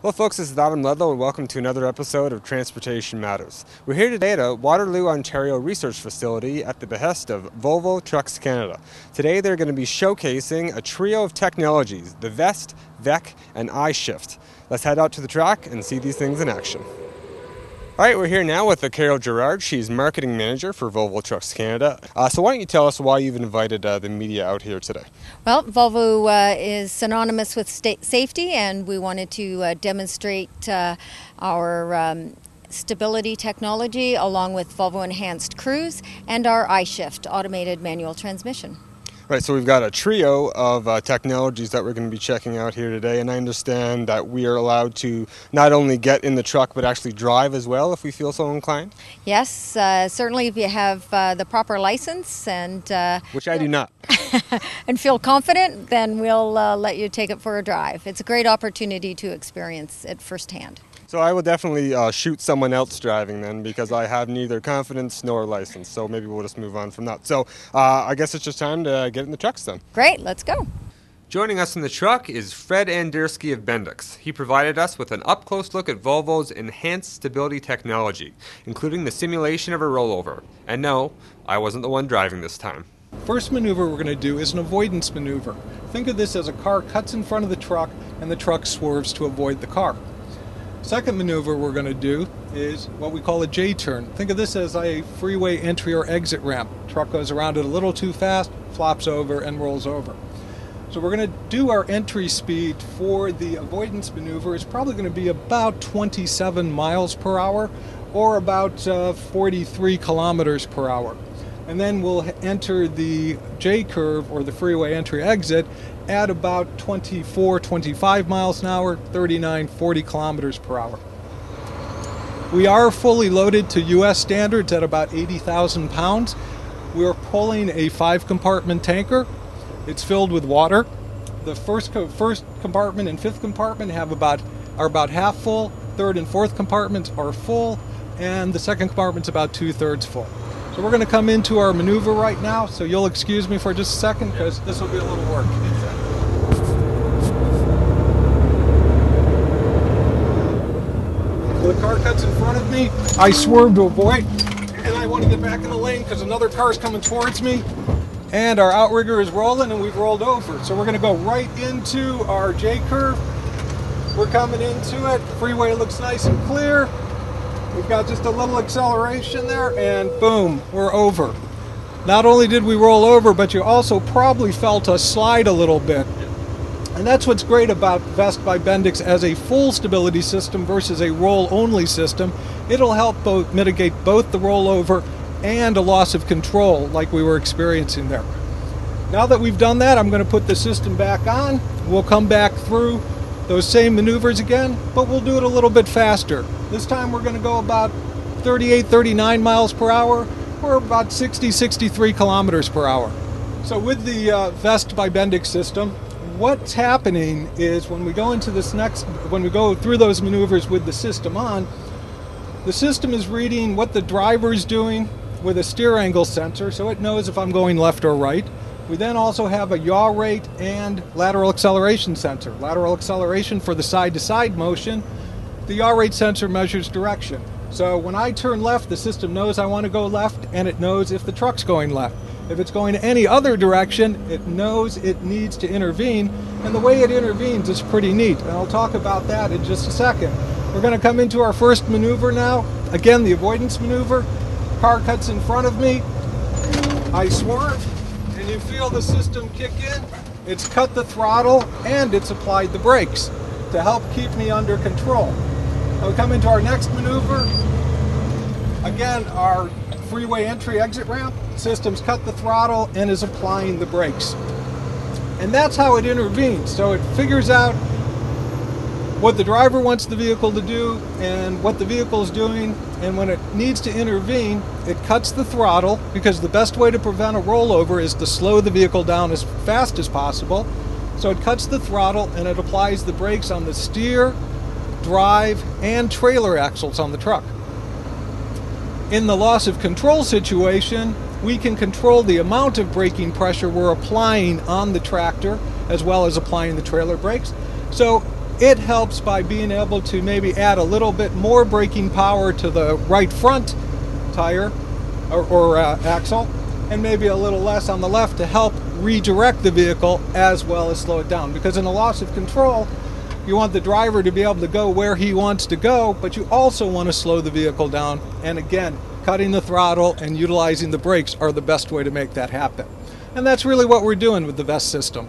Hello folks, this is Adam Ludlow and welcome to another episode of Transportation Matters. We're here today at a Waterloo, Ontario research facility at the behest of Volvo Trucks Canada. Today they're going to be showcasing a trio of technologies, the VEST, VEC, and iShift. Let's head out to the track and see these things in action. All right, we're here now with Carol Gerard. She's marketing manager for Volvo Trucks Canada. So why don't you tell us why you've invited the media out here today? Well, Volvo is synonymous with safety, and we wanted to demonstrate our stability technology along with Volvo Enhanced Cruise and our iShift automated manual transmission. Right, so we've got a trio of technologies that we're going to be checking out here today, and I understand that we are allowed to not only get in the truck but actually drive as well if we feel so inclined? Yes, certainly if you have the proper license and which I do not. and feel confident, then we'll let you take it for a drive. It's a great opportunity to experience it firsthand. So I will definitely shoot someone else driving then, because I have neither confidence nor license. So maybe we'll just move on from that. So I guess it's just time to get in the trucks then. Great, let's go. Joining us in the truck is Fred Andersky of Bendix. He provided us with an up-close look at Volvo's enhanced stability technology, including the simulation of a rollover. And no, I wasn't the one driving this time. First maneuver we're going to do is an avoidance maneuver. Think of this as a car cuts in front of the truck and the truck swerves to avoid the car. Second maneuver we're going to do is what we call a J-turn. Think of this as a freeway entry or exit ramp. Truck goes around it a little too fast, flops over, and rolls over. So we're going to do our entry speed for the avoidance maneuver. It's probably going to be about 27 miles per hour or about 43 kilometers per hour. And then we'll enter the J-curve or the freeway entry exit at about 24, 25 miles an hour, 39, 40 kilometers per hour. We are fully loaded to U.S. standards at about 80,000 pounds. We're pulling a 5-compartment tanker. It's filled with water. The first compartment and fifth compartment are about half full. Third and fourth compartments are full, and the second compartment's about 2/3 full. So we're going to come into our maneuver right now, so you'll excuse me for just a second because this will be a little work. The car cuts in front of me, I swerve to avoid, and I want to get back in the lane because another car is coming towards me, and our outrigger is rolling and we've rolled over. So we're going to go right into our J-curve. We're coming into it, the freeway looks nice and clear. We've got just a little acceleration there, and boom, we're over. Not only did we roll over, but you also probably felt us slide a little bit. And that's what's great about VEST by Bendix as a full stability system versus a roll-only system. It'll help mitigate both the rollover and a loss of control like we were experiencing there. Now that we've done that, I'm going to put the system back on. We'll come back through those same maneuvers again, but we'll do it a little bit faster. This time we're going to go about 38, 39 miles per hour or about 60, 63 kilometers per hour. So with the VEST by Bendix system, what's happening is when we go through those maneuvers with the system on, the system is reading what the driver is doing with a steer angle sensor, so it knows if I'm going left or right. We then also have a yaw rate and lateral acceleration sensor. Lateral acceleration for the side-to-side motion. The yaw rate sensor measures direction. So when I turn left, the system knows I want to go left, and it knows if the truck's going left. If it's going any other direction, it knows it needs to intervene, and the way it intervenes is pretty neat, and I'll talk about that in just a second. We're going to come into our first maneuver now. Again, the avoidance maneuver. Car cuts in front of me. I swerve. And you feel the system kick in, it's cut the throttle, and it's applied the brakes to help keep me under control. Now we come into our next maneuver. Again, our freeway entry exit ramp, system's cut the throttle and is applying the brakes. And that's how it intervenes. So it figures out what the driver wants the vehicle to do and what the vehicle is doing, and when it needs to intervene, it cuts the throttle, because the best way to prevent a rollover is to slow the vehicle down as fast as possible. So it cuts the throttle and it applies the brakes on the steer, drive, and trailer axles on the truck. In the loss of control situation, we can control the amount of braking pressure we're applying on the tractor as well as applying the trailer brakes. So It helps by being able to maybe add a little bit more braking power to the right front tire or axle, and maybe a little less on the left to help redirect the vehicle as well as slow it down. Because in a loss of control, you want the driver to be able to go where he wants to go, but you also want to slow the vehicle down. And again, cutting the throttle and utilizing the brakes are the best way to make that happen. And that's really what we're doing with the VEST system.